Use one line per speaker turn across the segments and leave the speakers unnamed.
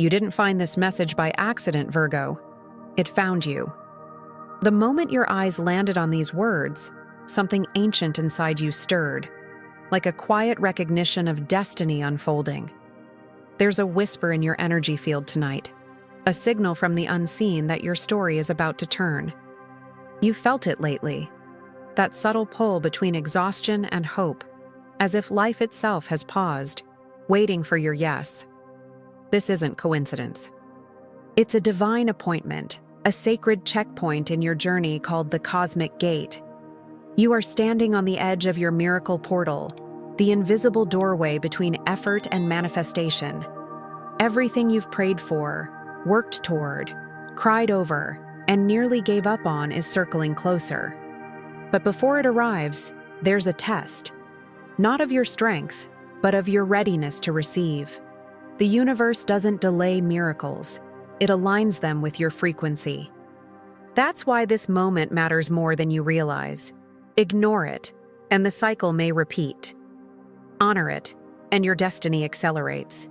You didn't find this message by accident, Virgo. It found you. The moment your eyes landed on these words, something ancient inside you stirred, like a quiet recognition of destiny unfolding. There's a whisper in your energy field tonight, a signal from the unseen that your story is about to turn. You felt it lately, that subtle pull between exhaustion and hope, as if life itself has paused, waiting for your yes. This isn't coincidence. It's a divine appointment, a sacred checkpoint in your journey called the Cosmic Gate. You are standing on the edge of your miracle portal, the invisible doorway between effort and manifestation. Everything you've prayed for, worked toward, cried over, and nearly gave up on is circling closer. But before it arrives, there's a test. Not of your strength, but of your readiness to receive. The universe doesn't delay miracles. It aligns them with your frequency. That's why this moment matters more than you realize. Ignore it, and the cycle may repeat. Honor it, and your destiny accelerates.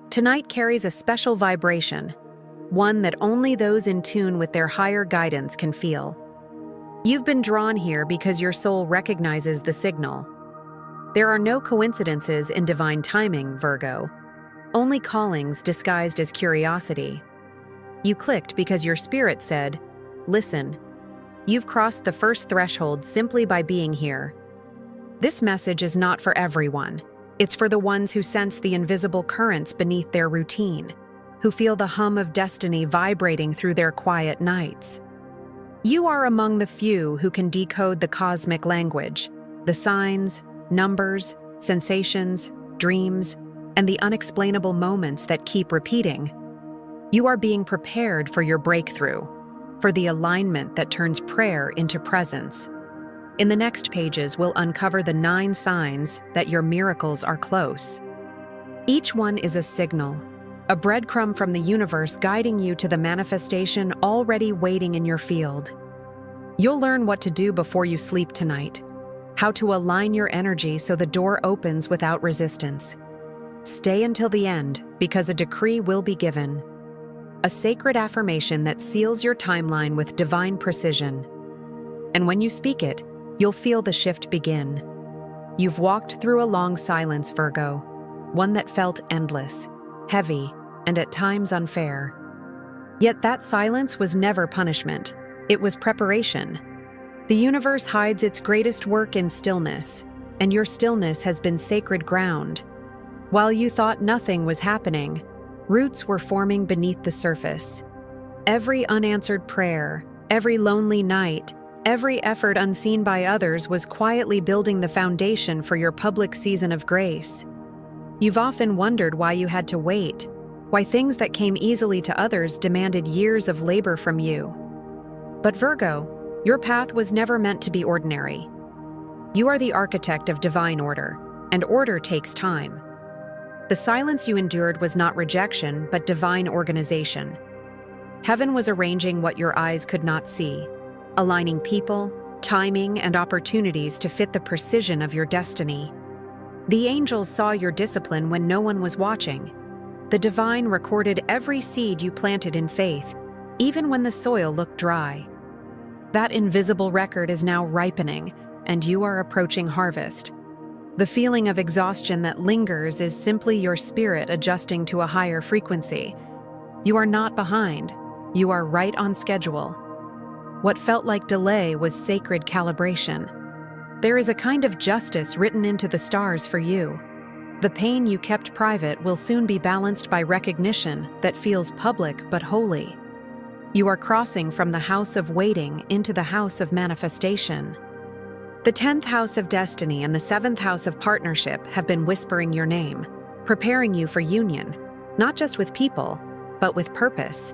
Tonight carries a special vibration, one that only those in tune with their higher guidance can feel. You've been drawn here because your soul recognizes the signal. There are no coincidences in divine timing, Virgo. Only callings disguised as curiosity. You clicked because your spirit said, "Listen." You've crossed the first threshold simply by being here. This message is not for everyone. It's for the ones who sense the invisible currents beneath their routine, who feel the hum of destiny vibrating through their quiet nights. You are among the few who can decode the cosmic language, the signs, numbers, sensations, dreams, and the unexplainable moments that keep repeating. You are being prepared for your breakthrough, for the alignment that turns prayer into presence. In the next pages, we'll uncover the 9 signs that your miracles are close. Each one is a signal, a breadcrumb from the universe guiding you to the manifestation already waiting in your field. You'll learn what to do before you sleep tonight, how to align your energy so the door opens without resistance. Stay until the end, because a decree will be given. A sacred affirmation that seals your timeline with divine precision. And when you speak it, you'll feel the shift begin. You've walked through a long silence, Virgo, one that felt endless, heavy, and at times unfair. Yet that silence was never punishment. It was preparation. The universe hides its greatest work in stillness, and your stillness has been sacred ground. While you thought nothing was happening, roots were forming beneath the surface. Every unanswered prayer, every lonely night, every effort unseen by others was quietly building the foundation for your public season of grace. You've often wondered why you had to wait, why things that came easily to others demanded years of labor from you. But Virgo, your path was never meant to be ordinary. You are the architect of divine order, and order takes time. The silence you endured was not rejection, but divine organization. Heaven was arranging what your eyes could not see, aligning people, timing, and opportunities to fit the precision of your destiny. The angels saw your discipline when no one was watching. The divine recorded every seed you planted in faith, even when the soil looked dry. That invisible record is now ripening, and you are approaching harvest. The feeling of exhaustion that lingers is simply your spirit adjusting to a higher frequency. You are not behind. You are right on schedule. What felt like delay was sacred calibration. There is a kind of justice written into the stars for you. The pain you kept private will soon be balanced by recognition that feels public but holy. You are crossing from the house of waiting into the house of manifestation. The 10th house of destiny and the 7th house of partnership have been whispering your name, preparing you for union, not just with people, but with purpose.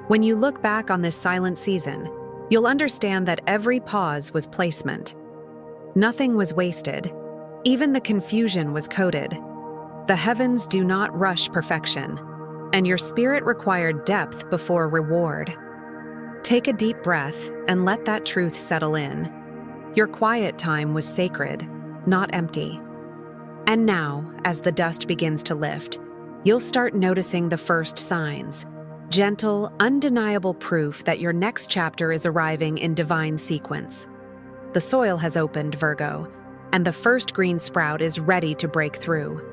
When you look back on this silent season, you'll understand that every pause was placement. Nothing was wasted. Even the confusion was coded. The heavens do not rush perfection, and your spirit required depth before reward. Take a deep breath and let that truth settle in. Your quiet time was sacred, not empty. And now, as the dust begins to lift, you'll start noticing the first signs. Gentle, undeniable proof that your next chapter is arriving in divine sequence. The soil has opened, Virgo, and the first green sprout is ready to break through.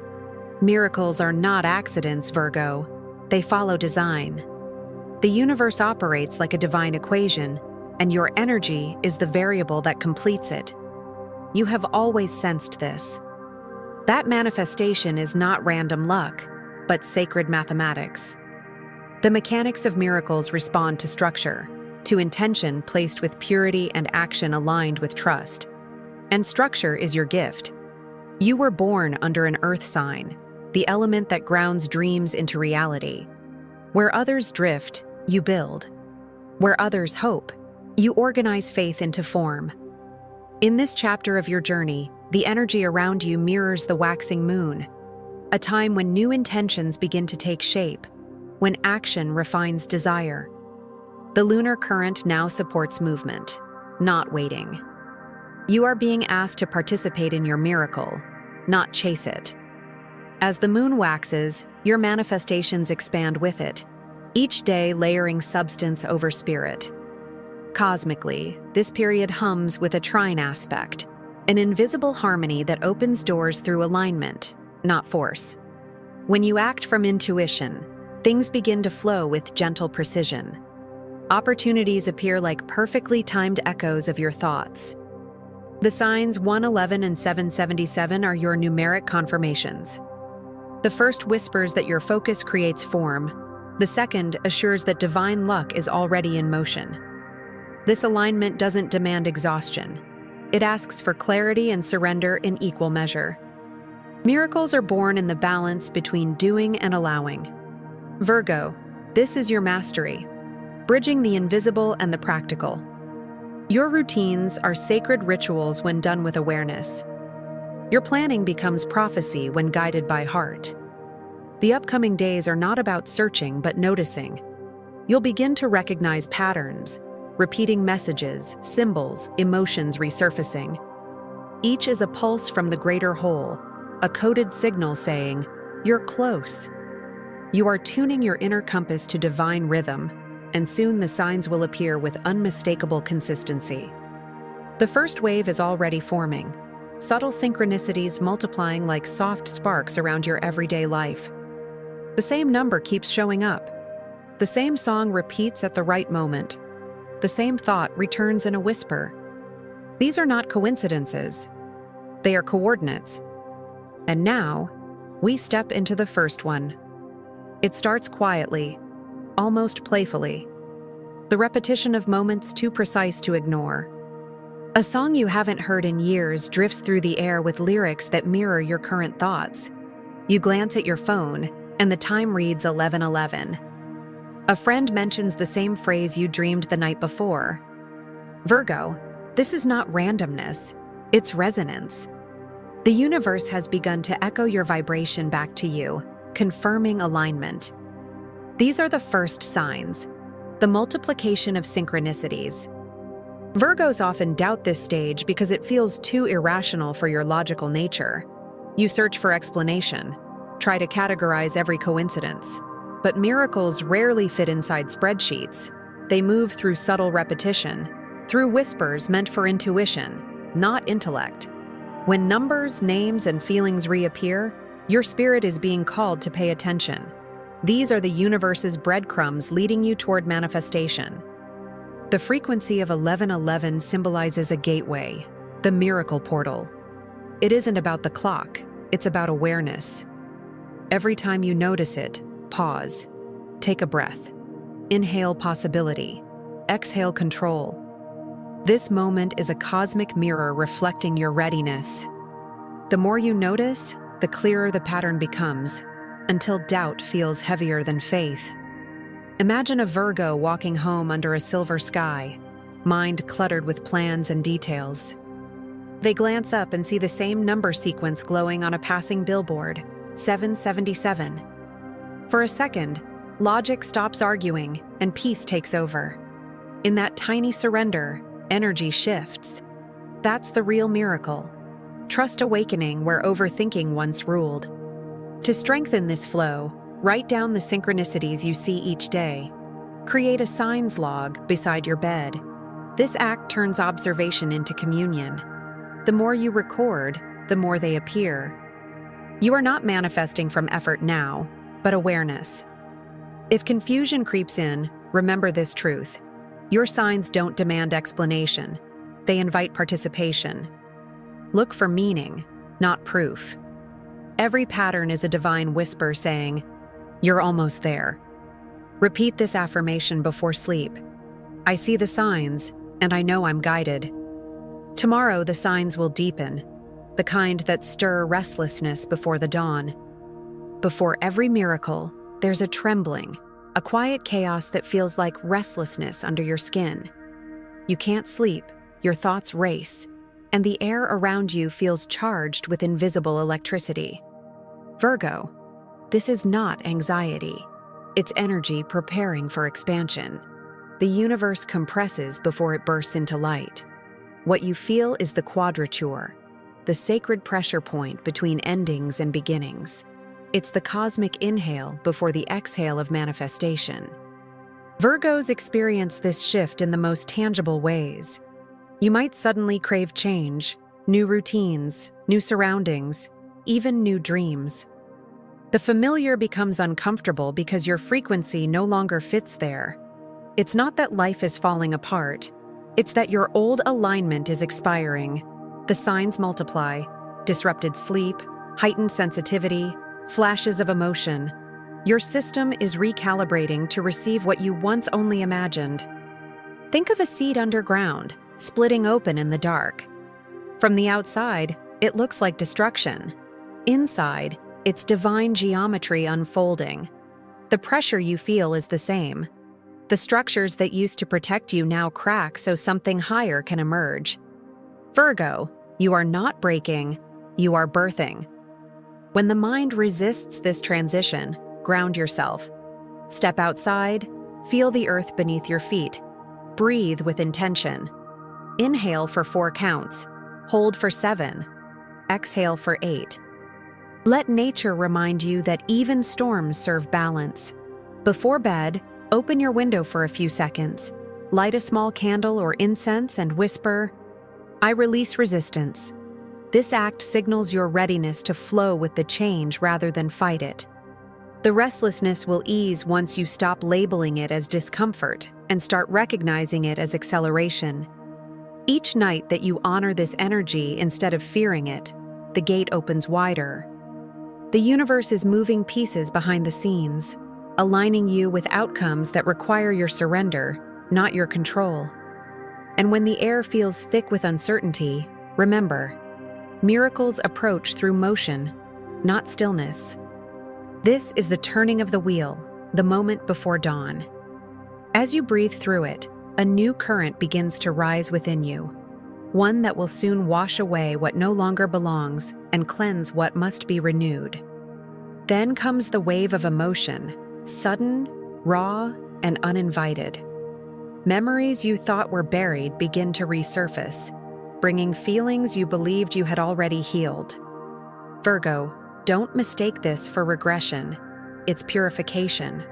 Miracles are not accidents, Virgo. They follow design. The universe operates like a divine equation, and your energy is the variable that completes it. You have always sensed this. That manifestation is not random luck, but sacred mathematics. The mechanics of miracles respond to structure, to intention placed with purity and action aligned with trust. And structure is your gift. You were born under an earth sign, the element that grounds dreams into reality. Where others drift, you build. Where others hope, you organize faith into form. In this chapter of your journey, the energy around you mirrors the waxing moon, a time when new intentions begin to take shape, when action refines desire. The lunar current now supports movement, not waiting. You are being asked to participate in your miracle, not chase it. As the moon waxes, your manifestations expand with it, each day layering substance over spirit. Cosmically, this period hums with a trine aspect, an invisible harmony that opens doors through alignment, not force. When you act from intuition, things begin to flow with gentle precision. Opportunities appear like perfectly timed echoes of your thoughts. The signs 111 and 777 are your numeric confirmations. The first whispers that your focus creates form. The second assures that divine luck is already in motion. This alignment doesn't demand exhaustion. It asks for clarity and surrender in equal measure. Miracles are born in the balance between doing and allowing. Virgo, this is your mastery, bridging the invisible and the practical. Your routines are sacred rituals when done with awareness. Your planning becomes prophecy when guided by heart. The upcoming days are not about searching but noticing. You'll begin to recognize patterns, repeating messages, symbols, emotions resurfacing. Each is a pulse from the greater whole, a coded signal saying, "You're close." You are tuning your inner compass to divine rhythm, and soon the signs will appear with unmistakable consistency. The first wave is already forming, subtle synchronicities multiplying like soft sparks around your everyday life. The same number keeps showing up. The same song repeats at the right moment. The same thought returns in a whisper. These are not coincidences. They are coordinates. And now, we step into the first one. It starts quietly, almost playfully. The repetition of moments too precise to ignore. A song you haven't heard in years drifts through the air with lyrics that mirror your current thoughts. You glance at your phone, and the time reads 11:11. A friend mentions the same phrase you dreamed the night before. Virgo, this is not randomness, it's resonance. The universe has begun to echo your vibration back to you, confirming alignment. These are the first signs, the multiplication of synchronicities. Virgos often doubt this stage because it feels too irrational for your logical nature. You search for explanation, try to categorize every coincidence. But miracles rarely fit inside spreadsheets. They move through subtle repetition, through whispers meant for intuition, not intellect. When numbers, names, and feelings reappear, your spirit is being called to pay attention. These are the universe's breadcrumbs leading you toward manifestation. The frequency of 1111 symbolizes a gateway, the miracle portal. It isn't about the clock, it's about awareness. Every time you notice it, pause. Take a breath. Inhale possibility. Exhale control. This moment is a cosmic mirror reflecting your readiness. The more you notice, the clearer the pattern becomes, until doubt feels heavier than faith. Imagine a Virgo walking home under a silver sky, mind cluttered with plans and details. They glance up and see the same number sequence glowing on a passing billboard, 777. For a second, logic stops arguing and peace takes over. In that tiny surrender, energy shifts. That's the real miracle. Trust awakening where overthinking once ruled. To strengthen this flow, Write down the synchronicities you see each day. Create a signs log beside your bed. This act turns observation into communion. The more you record, the more they appear. You are not manifesting from effort now, but awareness. If confusion creeps in, remember this truth. Your signs don't demand explanation. They invite participation. Look for meaning, not proof. Every pattern is a divine whisper saying, "You're almost there." Repeat this affirmation before sleep. I see the signs, and I know I'm guided. Tomorrow the signs will deepen, the kind that stir restlessness before the dawn. Before every miracle, there's a trembling, a quiet chaos that feels like restlessness under your skin. You can't sleep, your thoughts race, and the air around you feels charged with invisible electricity. Virgo, this is not anxiety. It's energy preparing for expansion. The universe compresses before it bursts into light. What you feel is the quadrature, the sacred pressure point between endings and beginnings. It's the cosmic inhale before the exhale of manifestation. Virgos experience this shift in the most tangible ways. You might suddenly crave change, new routines, new surroundings, even new dreams. The familiar becomes uncomfortable because your frequency no longer fits there. It's not that life is falling apart. It's that your old alignment is expiring. The signs multiply: disrupted sleep, heightened sensitivity, flashes of emotion. Your system is recalibrating to receive what you once only imagined. Think of a seed underground, splitting open in the dark. From the outside, it looks like destruction. Inside, it's divine geometry unfolding. The pressure you feel is the same. The structures that used to protect you now crack so something higher can emerge. Virgo, you are not breaking, you are birthing. When the mind resists this transition, ground yourself. Step outside, feel the earth beneath your feet. Breathe with intention. Inhale for 4 counts. Hold for 7. Exhale for 8. Let nature remind you that even storms serve balance. Before bed, open your window for a few seconds. Light a small candle or incense and whisper, "I release resistance." This act signals your readiness to flow with the change rather than fight it. The restlessness will ease once you stop labeling it as discomfort and start recognizing it as acceleration. Each night that you honor this energy instead of fearing it, the gate opens wider. The universe is moving pieces behind the scenes, aligning you with outcomes that require your surrender, not your control. And when the air feels thick with uncertainty, remember, miracles approach through motion, not stillness. This is the turning of the wheel, the moment before dawn. As you breathe through it, a new current begins to rise within you, one that will soon wash away what no longer belongs and cleanse what must be renewed. Then comes the wave of emotion, sudden, raw, and uninvited. Memories you thought were buried begin to resurface, bringing feelings you believed you had already healed. Virgo, don't mistake this for regression. It's purification.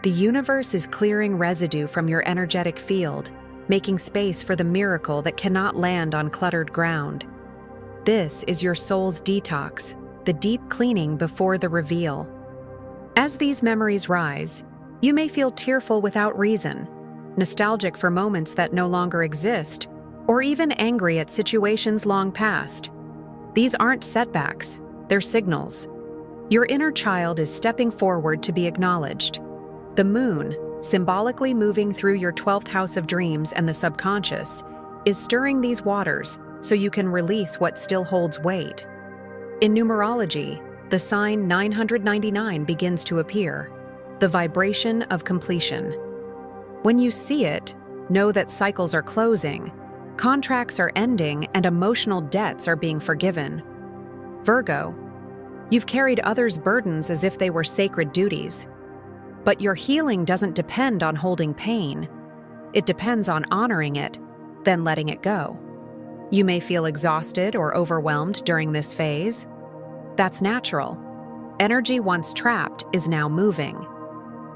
The universe is clearing residue from your energetic field, making space for the miracle that cannot land on cluttered ground. This is your soul's detox, the deep cleaning before the reveal. As these memories rise, you may feel tearful without reason, nostalgic for moments that no longer exist, or even angry at situations long past. These aren't setbacks, they're signals. Your inner child is stepping forward to be acknowledged. The moon, symbolically moving through your 12th house of dreams and the subconscious, is stirring these waters so you can release what still holds weight. In numerology, the sign 999 begins to appear, the vibration of completion. When you see it, know that cycles are closing, contracts are ending, and emotional debts are being forgiven. Virgo, you've carried others' burdens as if they were sacred duties. But your healing doesn't depend on holding pain. It depends on honoring it, then letting it go. You may feel exhausted or overwhelmed during this phase. That's natural. Energy once trapped is now moving.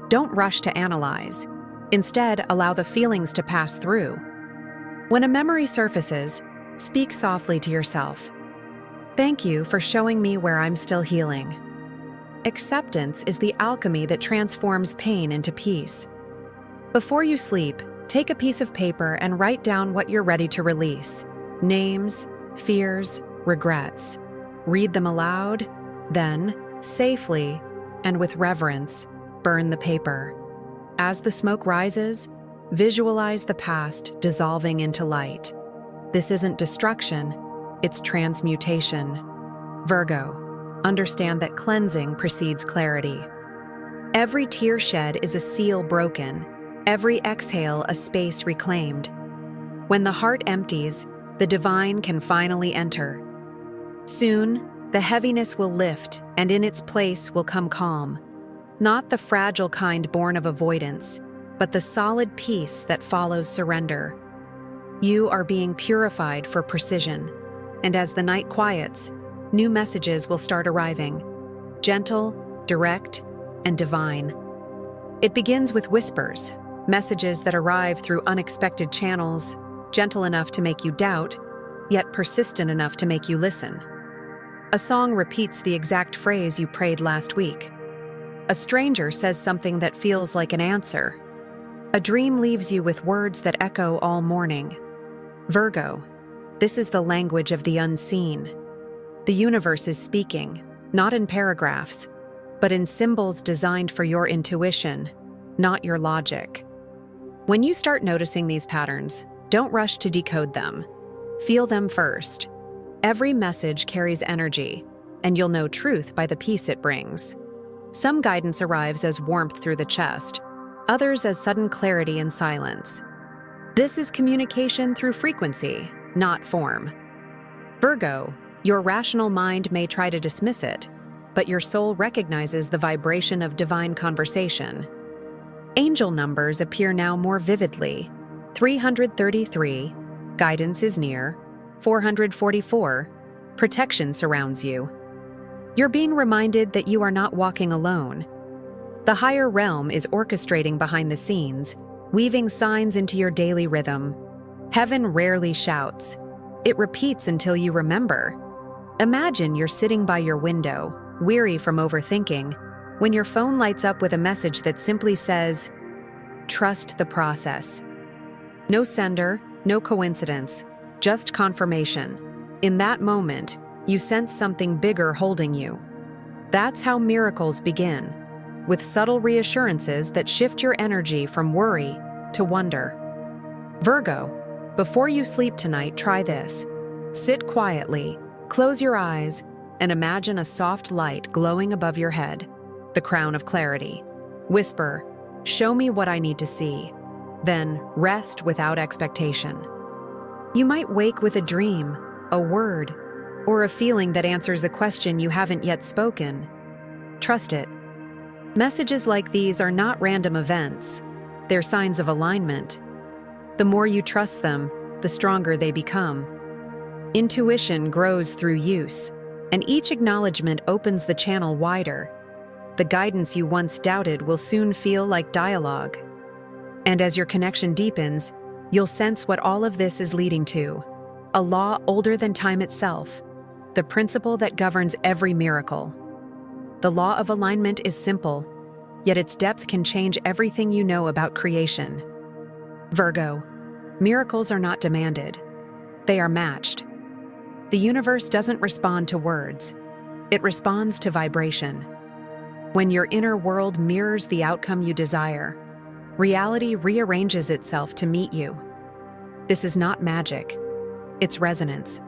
Don't rush to analyze. Instead, allow the feelings to pass through. When a memory surfaces, speak softly to yourself. Thank you for showing me where I'm still healing. Acceptance is the alchemy that transforms pain into peace. Before you sleep, take a piece of paper and write down what you're ready to release. Names, fears, regrets. Read them aloud, then, safely, and with reverence, burn the paper. As the smoke rises, visualize the past dissolving into light. This isn't destruction, it's transmutation. Virgo, understand that cleansing precedes clarity. Every tear shed is a seal broken, every exhale a space reclaimed. When the heart empties, the divine can finally enter. Soon, the heaviness will lift, and in its place will come calm. Not the fragile kind born of avoidance, but the solid peace that follows surrender. You are being purified for precision, and as the night quiets, new messages will start arriving. Gentle, direct, and divine. It begins with whispers, messages that arrive through unexpected channels, gentle enough to make you doubt, yet persistent enough to make you listen. A song repeats the exact phrase you prayed last week. A stranger says something that feels like an answer. A dream leaves you with words that echo all morning. Virgo, this is the language of the unseen. The universe is speaking, not in paragraphs, but in symbols designed for your intuition, not your logic. When you start noticing these patterns, don't rush to decode them. Feel them first. Every message carries energy, and you'll know truth by the peace it brings. Some guidance arrives as warmth through the chest, others as sudden clarity in silence. This is communication through frequency, not form. Virgo, your rational mind may try to dismiss it, but your soul recognizes the vibration of divine conversation. Angel numbers appear now more vividly. 333, guidance is near. 444, protection surrounds you. You're being reminded that you are not walking alone. The higher realm is orchestrating behind the scenes, weaving signs into your daily rhythm. Heaven rarely shouts. It repeats until you remember. Imagine you're sitting by your window, weary from overthinking, when your phone lights up with a message that simply says, "Trust the process." No sender, no coincidence. Just confirmation. In that moment, you sense something bigger holding you. That's how miracles begin, with subtle reassurances that shift your energy from worry to wonder. Virgo, before you sleep tonight, try this. Sit quietly, close your eyes, and imagine a soft light glowing above your head, the crown of clarity. Whisper, "Show me what I need to see." Then rest without expectation. You might wake with a dream, a word, or a feeling that answers a question you haven't yet spoken. Trust it. Messages like these are not random events. They're signs of alignment. The more you trust them, the stronger they become. Intuition grows through use, and each acknowledgement opens the channel wider. The guidance you once doubted will soon feel like dialogue. And as your connection deepens, you'll sense what all of this is leading to. A law older than time itself, the principle that governs every miracle. The law of alignment is simple, yet its depth can change everything you know about creation. Virgo, miracles are not demanded. They are matched. The universe doesn't respond to words. It responds to vibration. When your inner world mirrors the outcome you desire, reality rearranges itself to meet you. This is not magic. It's resonance.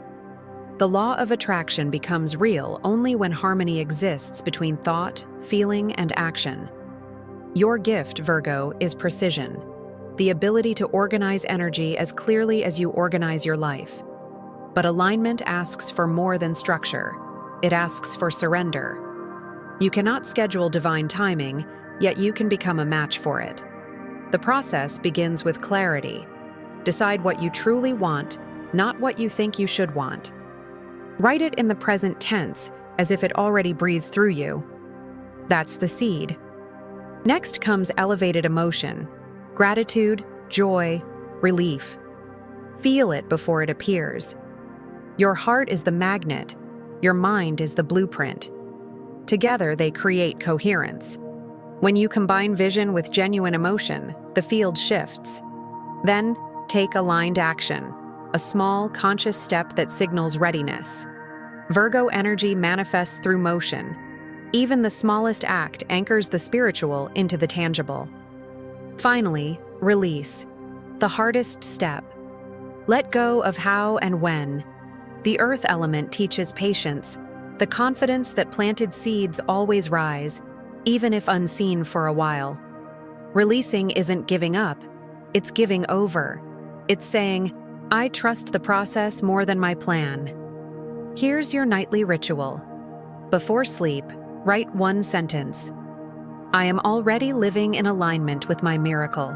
The law of attraction becomes real only when harmony exists between thought, feeling, and action. Your gift, Virgo, is precision, the ability to organize energy as clearly as you organize your life. But alignment asks for more than structure. It asks for surrender. You cannot schedule divine timing, yet you can become a match for it. The process begins with clarity. Decide what you truly want, not what you think you should want. Write it in the present tense, as if it already breathes through you. That's the seed. Next comes elevated emotion, gratitude, joy, relief. Feel it before it appears. Your heart is the magnet, your mind is the blueprint. Together, they create coherence. When you combine vision with genuine emotion, the field shifts. Then, take aligned action, a small, conscious step that signals readiness. Virgo energy manifests through motion. Even the smallest act anchors the spiritual into the tangible. Finally, release, the hardest step. Let go of how and when. The earth element teaches patience, the confidence that planted seeds always rise, even if unseen for a while. Releasing isn't giving up, it's giving over. It's saying, I trust the process more than my plan. Here's your nightly ritual. Before sleep, write one sentence. I am already living in alignment with my miracle.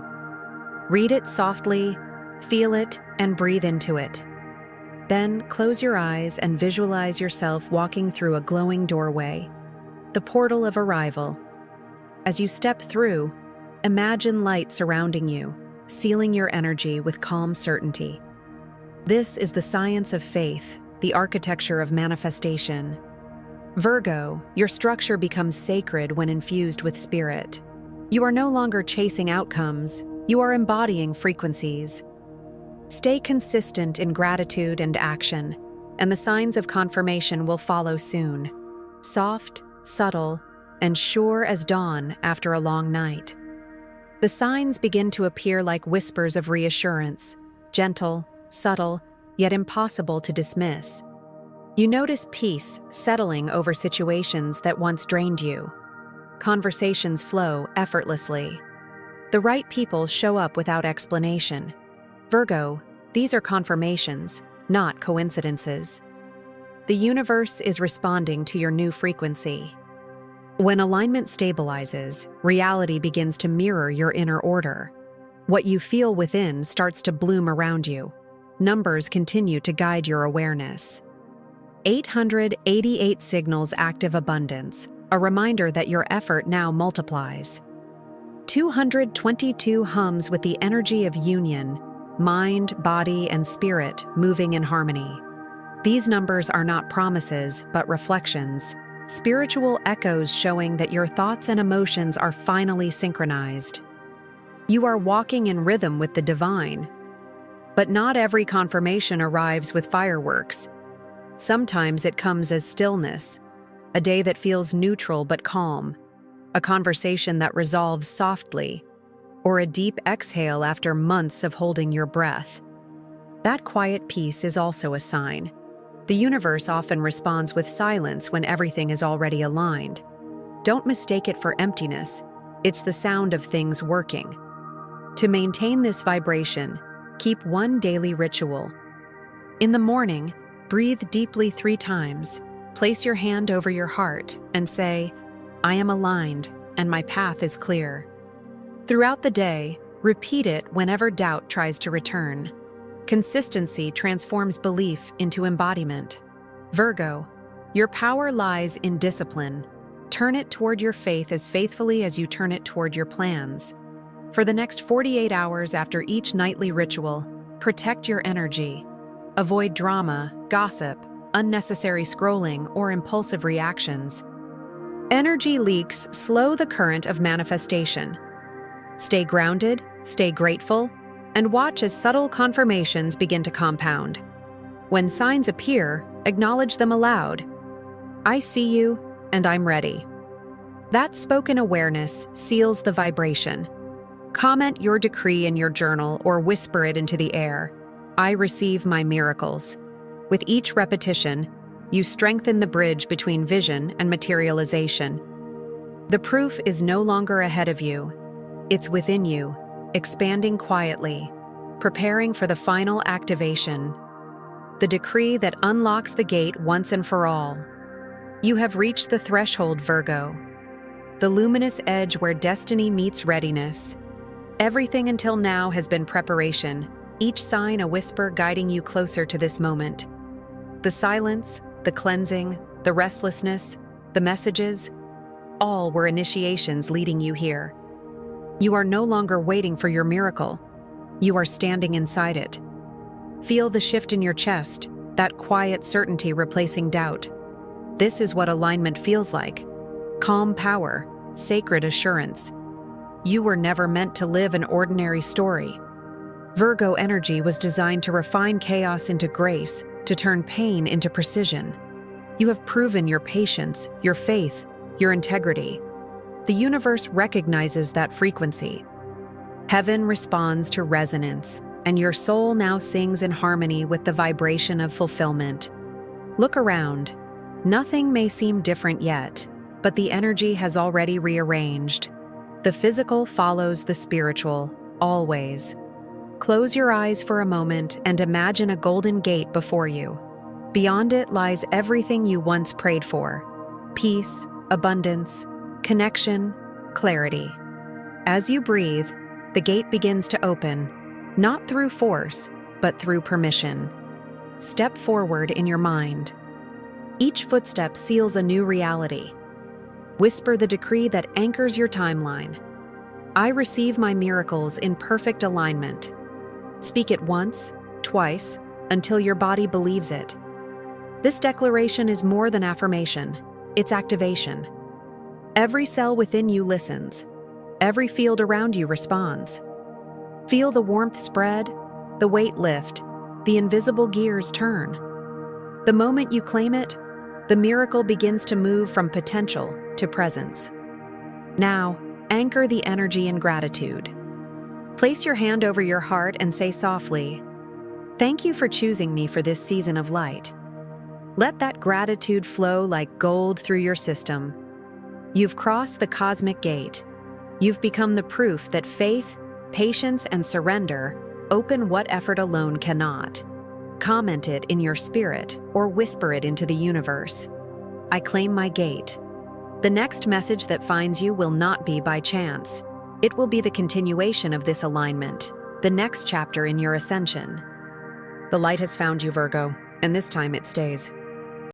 Read it softly, feel it, and breathe into it. Then close your eyes and visualize yourself walking through a glowing doorway, the portal of arrival. As you step through, imagine light surrounding you, sealing your energy with calm certainty. This is the science of faith, the architecture of manifestation. Virgo, your structure becomes sacred when infused with spirit. You are no longer chasing outcomes, you are embodying frequencies. Stay consistent in gratitude and action, and the signs of confirmation will follow soon. Soft, subtle, and sure as dawn after a long night. The signs begin to appear like whispers of reassurance, gentle, subtle, yet impossible to dismiss. You notice peace settling over situations that once drained you. Conversations flow effortlessly. The right people show up without explanation. Virgo, these are confirmations, not coincidences. The universe is responding to your new frequency. When alignment stabilizes, reality begins to mirror your inner order. What you feel within starts to bloom around you. Numbers continue to guide your awareness. 888 signals active abundance, a reminder that your effort now multiplies. 222 hums with the energy of union, mind, body, and spirit moving in harmony. These numbers are not promises, but reflections, spiritual echoes showing that your thoughts and emotions are finally synchronized. You are walking in rhythm with the divine. But not every confirmation arrives with fireworks. Sometimes it comes as stillness, a day that feels neutral but calm, a conversation that resolves softly, or a deep exhale after months of holding your breath. That quiet peace is also a sign. The universe often responds with silence when everything is already aligned. Don't mistake it for emptiness. It's the sound of things working. To maintain this vibration, keep one daily ritual. In the morning, breathe deeply 3 times, place your hand over your heart, and say, I am aligned and my path is clear. Throughout the day, repeat it whenever doubt tries to return. Consistency transforms belief into embodiment. Virgo, your power lies in discipline. Turn it toward your faith as faithfully as you turn it toward your plans. For the next 48 hours after each nightly ritual, protect your energy. Avoid drama, gossip, unnecessary scrolling, or impulsive reactions. Energy leaks slow the current of manifestation. Stay grounded, stay grateful, and watch as subtle confirmations begin to compound. When signs appear, acknowledge them aloud. I see you, and I'm ready. That spoken awareness seals the vibration. Comment your decree in your journal or whisper it into the air. I receive my miracles. With each repetition, you strengthen the bridge between vision and materialization. The proof is no longer ahead of you. It's within you, expanding quietly, preparing for the final activation. The decree that unlocks the gate once and for all. You have reached the threshold, Virgo. The luminous edge where destiny meets readiness. Everything until now has been preparation, each sign a whisper guiding you closer to this moment. The silence, the cleansing, the restlessness, the messages, all were initiations leading you here. You are no longer waiting for your miracle. You are standing inside it. Feel the shift in your chest, that quiet certainty replacing doubt. This is what alignment feels like. Calm power, sacred assurance. You were never meant to live an ordinary story. Virgo energy was designed to refine chaos into grace, to turn pain into precision. You have proven your patience, your faith, your integrity. The universe recognizes that frequency. Heaven responds to resonance, and your soul now sings in harmony with the vibration of fulfillment. Look around. Nothing may seem different yet, but the energy has already rearranged. The physical follows the spiritual, always. Close your eyes for a moment and imagine a golden gate before you. Beyond it lies everything you once prayed for: peace, abundance, connection, clarity. As you breathe, the gate begins to open, not through force, but through permission. Step forward in your mind. Each footstep seals a new reality. Whisper the decree that anchors your timeline. I receive my miracles in perfect alignment. Speak it once, twice, until your body believes it. This declaration is more than affirmation, it's activation. Every cell within you listens. Every field around you responds. Feel the warmth spread, the weight lift, the invisible gears turn. The moment you claim it, the miracle begins to move from potential to presence. Now, anchor the energy in gratitude. Place your hand over your heart and say softly, "Thank you for choosing me for this season of light." Let that gratitude flow like gold through your system. You've crossed the cosmic gate. You've become the proof that faith, patience, and surrender open what effort alone cannot. Comment it in your spirit or whisper it into the universe. I claim my gate. The next message that finds you will not be by chance. It will be the continuation of this alignment, the next chapter in your ascension. The light has found you, Virgo, and this time it stays.